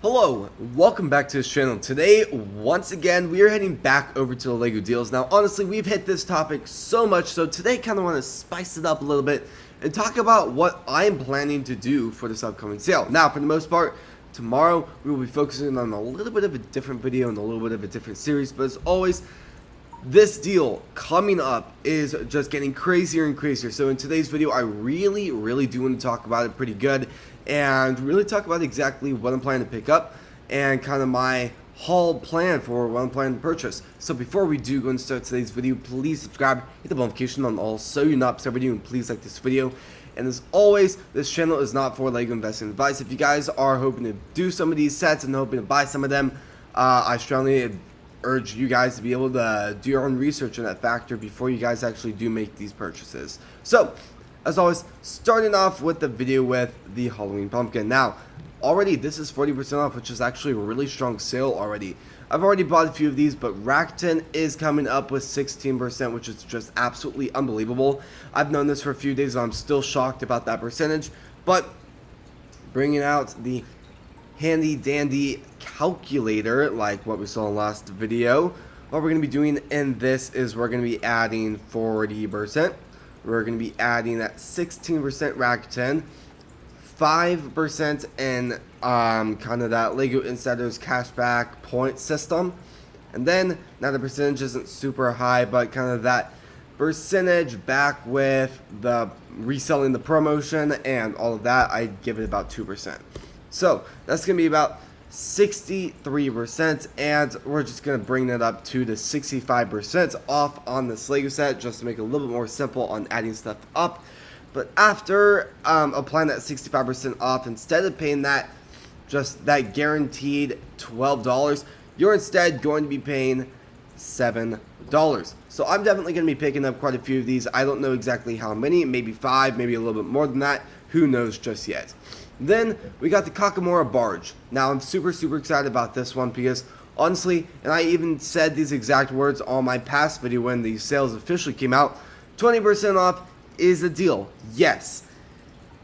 Hello, welcome back to this channel. Today, once again, we are heading back over to the LEGO deals. Now, honestly, we've hit this topic so much, so today I kind of want to spice it up a little bit and talk about what I'm planning to do for this upcoming sale. Now, for the most part, tomorrow we will be focusing on a little bit of a different video and a little bit of a different series, but as always, this deal coming up is just getting crazier and crazier. So in today's video, I really do want to talk about it pretty good and really talk about exactly what I'm planning to pick up and kind of my haul plan for what I'm planning to purchase. So before we do go and start today's video, please subscribe, hit the notification on all so you're not upset video, and please like this video. And as always, this channel is not for LEGO investing advice. If you guys are hoping to do some of these sets and hoping to buy some of them, I strongly urge you guys to be able to do your own research on that factor before you guys actually do make these purchases. So, as always, starting off with the video with the Halloween pumpkin. Now, already this is 40% off, which is actually a really strong sale already. I've already bought a few of these, but Rakuten is coming up with 16%, which is just absolutely unbelievable. I've known this for a few days, and I'm still shocked about that percentage, but bringing out the handy dandy calculator like what we saw in the last video, what we're going to be doing in this is we're going to be adding 40%. We're going to be adding that 16% Rakuten, 5% in kind of that LEGO Insiders cashback point system, and then now the percentage isn't super high, but kind of that percentage back with the reselling the promotion and all of that, I'd give it about 2%. So that's going to be about 63%, and we're just going to bring that up to the 65% off on this LEGO set just to make it a little bit more simple on adding stuff up. But after applying that 65% off, instead of paying that just that guaranteed $12, you're instead going to be paying $7. So I'm definitely going to be picking up quite a few of these. I don't know exactly how many, maybe 5, maybe a little bit more than that. Who knows just yet. Then we got the Kakamora barge. Now I'm super excited about this one because honestly, and I even said these exact words on my past video when the sales officially came out, 20% off is a deal. Yes.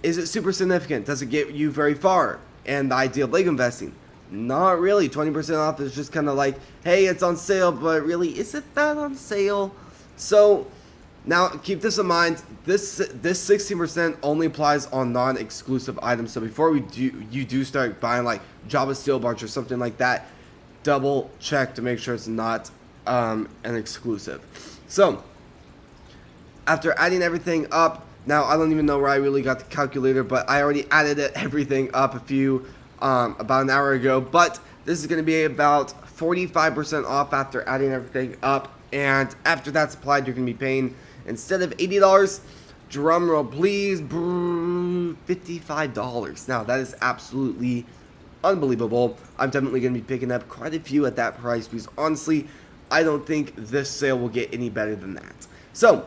Is it super significant? Does it get you very far? And the idea of LEGO investing? Not really. 20% off is just kind of like, hey, it's on sale, but really, is it that on sale? So now, keep this in mind, this 16% only applies on non-exclusive items, so before you do start buying like Java Steel Barge or something like that, double check to make sure it's not an exclusive. So, after adding everything up, now I don't even know where I really got the calculator, but I already added everything up about an hour ago, but this is going to be about 45% off after adding everything up, and after that's applied, you're going to be paying, instead of $80, drum roll please, $55. Now that is absolutely unbelievable. I'm definitely going to be picking up quite a few at that price because honestly, I don't think this sale will get any better than that. So,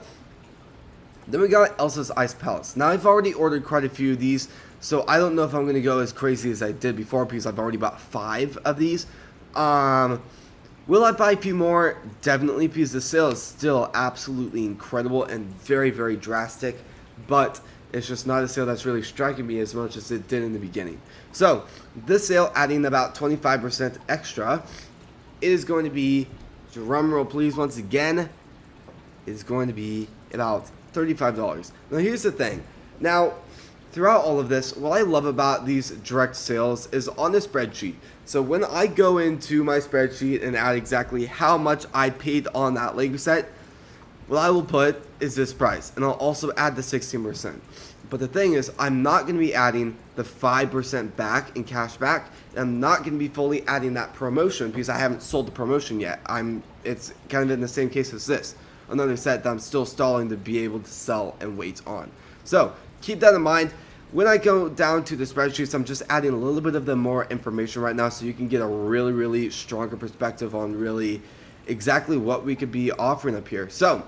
then we got Elsa's Ice Palace. Now I've already ordered quite a few of these, so I don't know if I'm going to go as crazy as I did before because I've already bought 5 of these. Will I buy a few more? Definitely, because the sale is still absolutely incredible and very drastic, but it's just not a sale that's really striking me as much as it did in the beginning. So, this sale adding about 25% extra is going to be, drum roll please once again, is going to be about $35. Now here's the thing. Now, throughout all of this, what I love about these direct sales is on the spreadsheet. So when I go into my spreadsheet and add exactly how much I paid on that LEGO set, what I will put is this price. And I'll also add the 16%. But the thing is, I'm not going to be adding the 5% back in cash back. And I'm not going to be fully adding that promotion because I haven't sold the promotion yet. It's kind of in the same case as this. Another set that I'm still stalling to be able to sell and wait on. So keep that in mind. When I go down to the spreadsheets, I'm just adding a little bit of the more information right now so you can get a really stronger perspective on really exactly what we could be offering up here. So,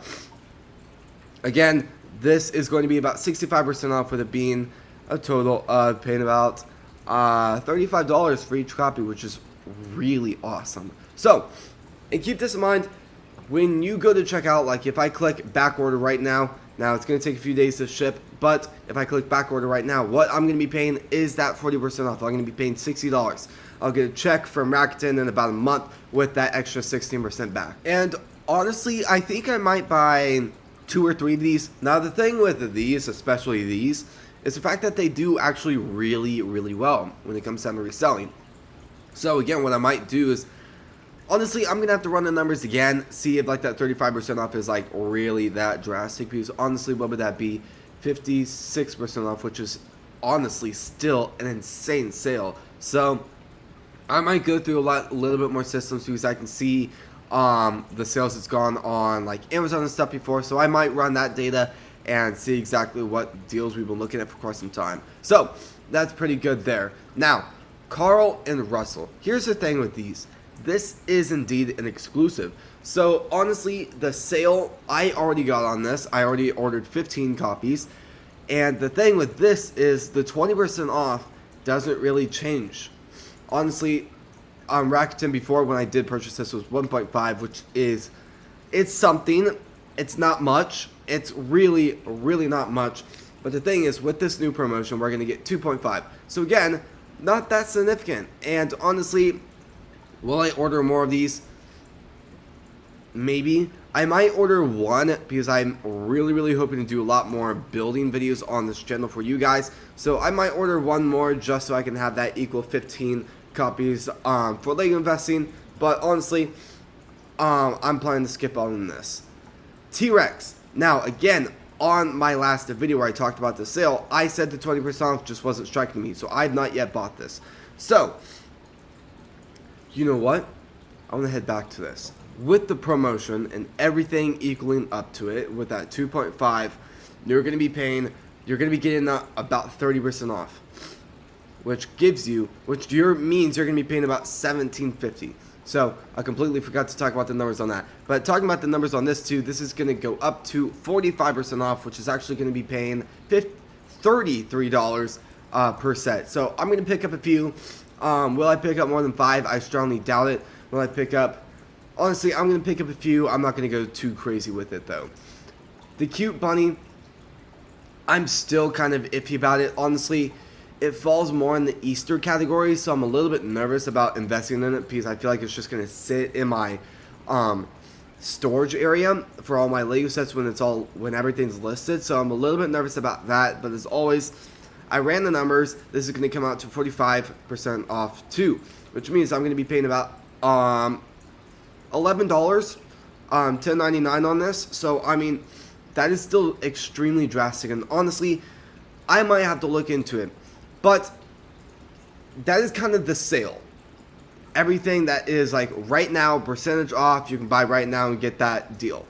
again, this is going to be about 65% off with it being a total of paying about $35 for each copy, which is really awesome. So, and keep this in mind, when you go to checkout, like if I click back order right now, it's going to take a few days to ship, but if I click back order right now, what I'm going to be paying is that 40% off. I'm going to be paying $60. I'll get a check from Rakuten in about a month with that extra 16% back. And honestly, I think I might buy 2 or 3 of these. Now the thing with these, especially these, is the fact that they do actually really, really well when it comes down to reselling. So again, what I might do is, honestly, I'm going to have to run the numbers again, see if like that 35% off is like really that drastic, because honestly, what would that be? 56% off, which is honestly still an insane sale. So I might go through a little bit more systems because I can see the sales that's gone on like Amazon and stuff before. So I might run that data and see exactly what deals we've been looking at for quite some time. So that's pretty good there. Now, Carl and Russell. Here's the thing with these. This is indeed an exclusive. So honestly, the sale, I already got on this. I already ordered 15 copies. And the thing with this is the 20% off doesn't really change. Honestly, on Rakuten before, when I did purchase this, was 1.5, which is, it's something. It's not much. It's really, really not much. But the thing is, with this new promotion, we're going to get 2.5. So again, not that significant. And honestly, will I order more of these? Maybe. I might order one because I'm really, really hoping to do a lot more building videos on this channel for you guys. So I might order one more just so I can have that equal 15 copies for Lego investing. But honestly, I'm planning to skip on this. T-Rex. Now, again, on my last video where I talked about the sale, I said the 20% off just wasn't striking me. So I've not yet bought this. So, you know what? I want to head back to this. With the promotion and everything equaling up to it, with that 2.5, you're going to be getting about 30% off, which means you're going to be paying about $17.50. So I completely forgot to talk about the numbers on that. But talking about the numbers on this too, this is going to go up to 45% off, which is actually going to be paying $33 per set. So I'm going to pick up a few. Will I pick up more than 5? I strongly doubt it. Will I pick up? Honestly, I'm going to pick up a few. I'm not going to go too crazy with it, though. The cute bunny, I'm still kind of iffy about it. Honestly, it falls more in the Easter category, so I'm a little bit nervous about investing in it because I feel like it's just going to sit in my storage area for all my Lego sets when everything's listed. So I'm a little bit nervous about that. But as always, I ran the numbers. This is going to come out to 45% off too, which means I'm going to be paying about $11, $10.99 on this. So I mean, that is still extremely drastic, and honestly, I might have to look into it. But that is kind of the sale. Everything that is like right now, percentage off, you can buy right now and get that deal.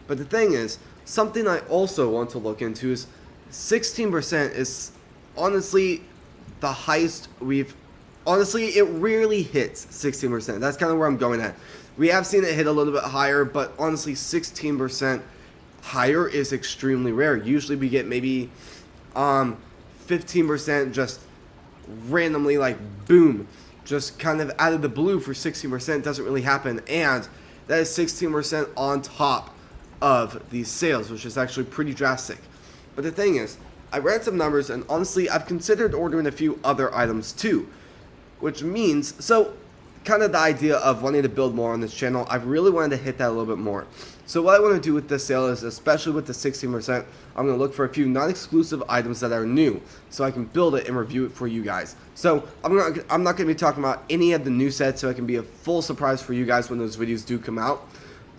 But the thing is, something I also want to look into is 16% is honestly the highest honestly, it rarely hits 16%. That's kind of where I'm going at. We have seen it hit a little bit higher, but honestly, 16% higher is extremely rare. Usually we get maybe 15% just randomly, like boom, just kind of out of the blue for 16%. Doesn't really happen, and that is 16% on top of these sales, which is actually pretty drastic. But the thing is, I ran some numbers, and honestly, I've considered ordering a few other items too, which means, so kind of the idea of wanting to build more on this channel, I've really wanted to hit that a little bit more. So what I want to do with this sale is, especially with the 16%, I'm going to look for a few non-exclusive items that are new, so I can build it and review it for you guys. So I'm not going to be talking about any of the new sets, so it can be a full surprise for you guys when those videos do come out.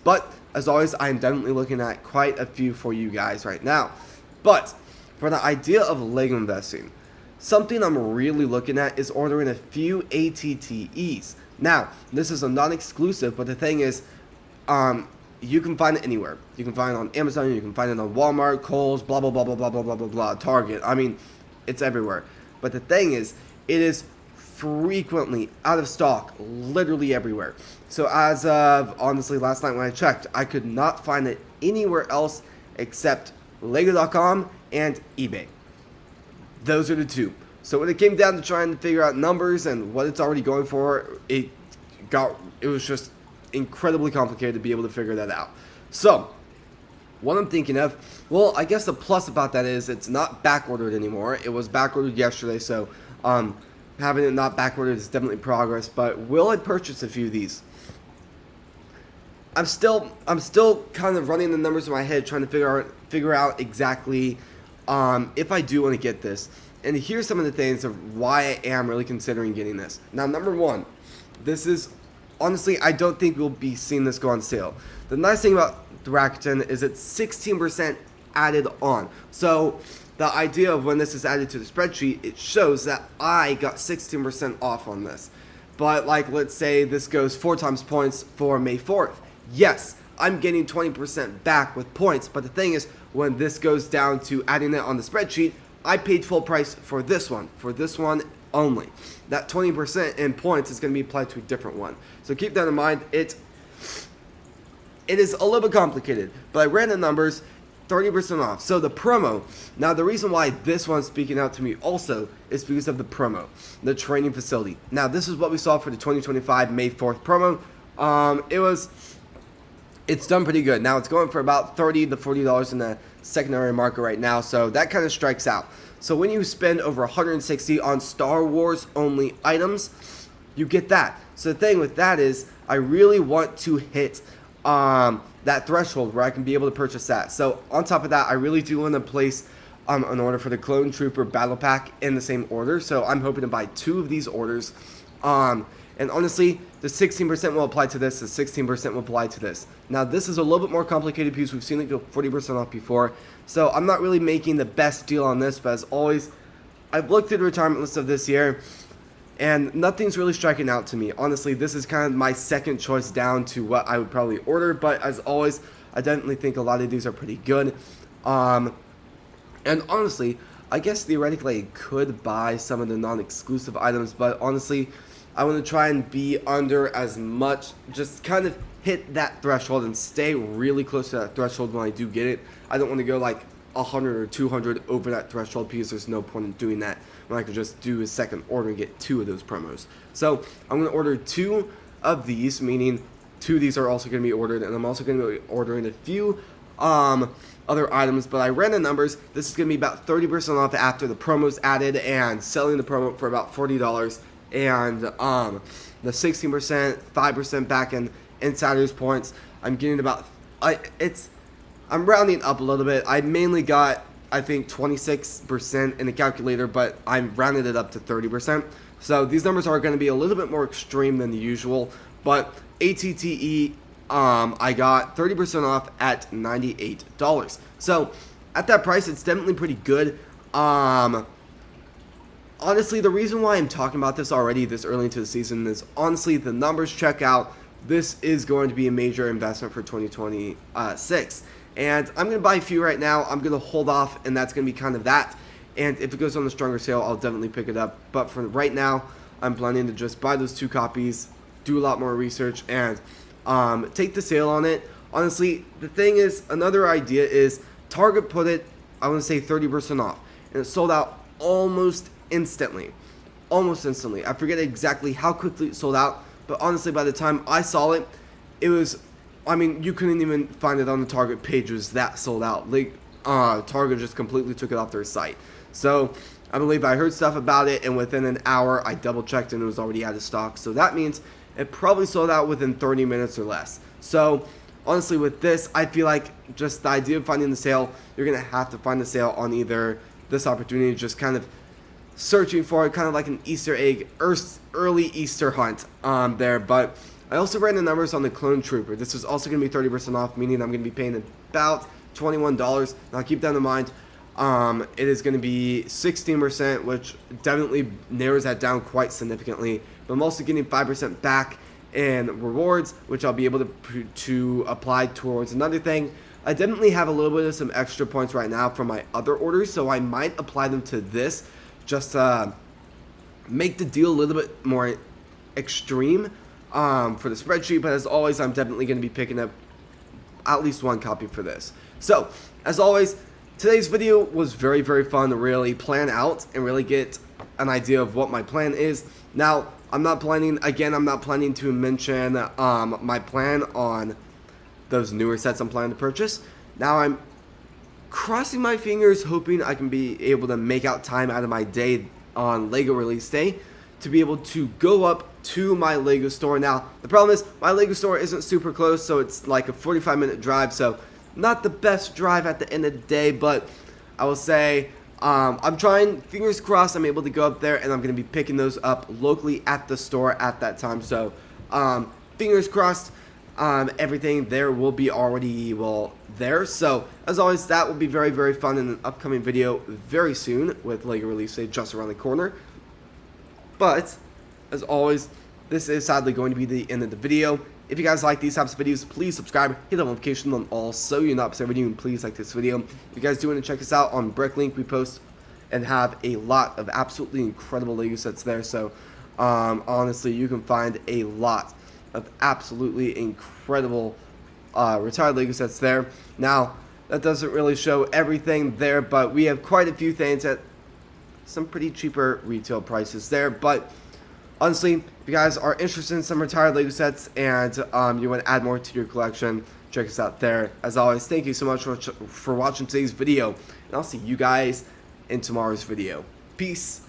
But as always, I am definitely looking at quite a few for you guys right now. But for the idea of Lego investing, something I'm really looking at is ordering a few ATTEs. Now, this is a non-exclusive, but the thing is, you can find it anywhere. You can find it on Amazon, you can find it on Walmart, Kohl's, blah, blah, blah, blah, blah, blah, blah, blah, blah, Target. I mean, it's everywhere. But the thing is, it is frequently out of stock, literally everywhere. So as of, honestly, last night when I checked, I could not find it anywhere else except Lego.com and eBay. Those are the two. So when it came down to trying to figure out numbers and what it's already going for, it was just incredibly complicated to be able to figure that out. So what I'm thinking of, well, I guess the plus about that is it's not back ordered anymore. It was back ordered yesterday, so having it not backordered is definitely progress, but will I purchase a few of these? I'm still kind of running the numbers in my head, trying to figure out exactly if I do want to get this. And here's some of the things of why I am really considering getting this. Now, number one, this is honestly, I don't think we'll be seeing this go on sale. The nice thing about the Rakuten is it's 16% added on. So the idea of when this is added to the spreadsheet, it shows that I got 16% off on this. But like, let's say this goes 4 times points for May 4th. Yes, I'm getting 20% back with points, but the thing is, when this goes down to adding it on the spreadsheet, I paid full price for this one only. That 20% in points is going to be applied to a different one. So keep that in mind. It is a little bit complicated, but I ran the numbers, 30% off. So the promo, now the reason why this one's speaking out to me also is because of the promo, the training facility. Now this is what we saw for the 2025 May 4th promo. It's done pretty good. Now it's going for about $30 to $40 in the secondary market right now, so that kind of strikes out. So when you spend over $160 on Star Wars only items, you get that. So the thing with that is, I really want to hit that threshold where I can be able to purchase that. So on top of that, I really do want to place an order for the Clone Trooper Battle Pack in the same order. So I'm hoping to buy 2 of these orders. And honestly, the 16% will apply to this, the 16% will apply to this. Now, this is a little bit more complicated because we've seen it go 40% off before. So I'm not really making the best deal on this, but as always, I've looked through the retirement list of this year, and nothing's really striking out to me. Honestly, this is kind of my second choice down to what I would probably order, but as always, I definitely think a lot of these are pretty good. And honestly, I guess theoretically I could buy some of the non-exclusive items, but honestly, I want to try and be under as much, just kind of hit that threshold and stay really close to that threshold when I do get it. I don't want to go like 100 or 200 over that threshold because there's no point in doing that when I could just do a second order and get 2 of those promos. So I'm going to order 2 of these, meaning 2 of these are also going to be ordered, and I'm also going to be ordering a few other items, but I ran the numbers. This is going to be about 30% off after the promos added and selling the promo for about $40. And the 16%, 5% back in insiders points, I'm getting about, I'm rounding up a little bit. I mainly got, I think, 26% in the calculator, but I'm rounded it up to 30%. So these numbers are going to be a little bit more extreme than the usual, but ATTE, I got 30% off at $98. So at that price, it's definitely pretty good. Honestly, the reason why I'm talking about this already this early into the season is honestly the numbers check out. This is going to be a major investment for 2026. And I'm going to buy a few right now. I'm going to hold off, and that's going to be kind of that. And if it goes on the stronger sale, I'll definitely pick it up. But for right now, I'm planning to just buy those 2 copies, do a lot more research, and take the sale on it. Honestly, the thing is, another idea is Target put it, I want to say 30% off. And it sold out almost instantly. I forget exactly how quickly it sold out, but honestly, by the time I saw it, it was, I mean, you couldn't even find it on the Target page. It was that sold out. Like, Target just completely took it off their site. So I believe I heard stuff about it, and within an hour, I double checked and it was already out of stock. So that means it probably sold out within 30 minutes or less. So honestly, with this, I feel like just the idea of finding the sale, you're going to have to find the sale on either this opportunity, just kind of searching for it, kind of like an Easter egg, early Easter hunt there. But I also ran the numbers on the Clone Trooper. This is also going to be 30% off, meaning I'm going to be paying about $21. Now keep that in mind. It is going to be 16%, which definitely narrows that down quite significantly. But I'm also getting 5% back in rewards, which I'll be able to apply towards another thing. I definitely have a little bit of some extra points right now from my other orders, so I might apply them to this just to make the deal a little bit more extreme for the spreadsheet. But as always, I'm definitely going to be picking up at least 1 copy for this. So, as always, today's video was very, very fun to really plan out and really get an idea of what my plan is. Now, I'm not planning to mention my plan on those newer sets I'm planning to purchase. Now, I'm crossing my fingers, hoping I can be able to make out time out of my day on LEGO release day to be able to go up to my Lego store. Now, the problem is my Lego store isn't super close, so it's like a 45-minute drive, so not the best drive at the end of the day, but I will say I'm trying, fingers crossed, I'm able to go up there, and I'm going to be picking those up locally at the store at that time. So fingers crossed, everything there will be already, well, there. So as always, that will be very, very fun in an upcoming video very soon with Lego release day just around the corner. But as always, this is sadly going to be the end of the video. If you guys like these types of videos, please subscribe, hit the notification on all so you're not missing a video, and please like this video. If you guys do want to check us out on Bricklink, we post and have a lot of absolutely incredible Lego sets there. So honestly, you can find a lot of absolutely incredible retired Lego sets there. Now, that doesn't really show everything there, but we have quite a few things at some pretty cheaper retail prices there. But honestly, if you guys are interested in some retired Lego sets and you want to add more to your collection, check us out there. As always, thank you so much for watching today's video, and I'll see you guys in tomorrow's video. Peace.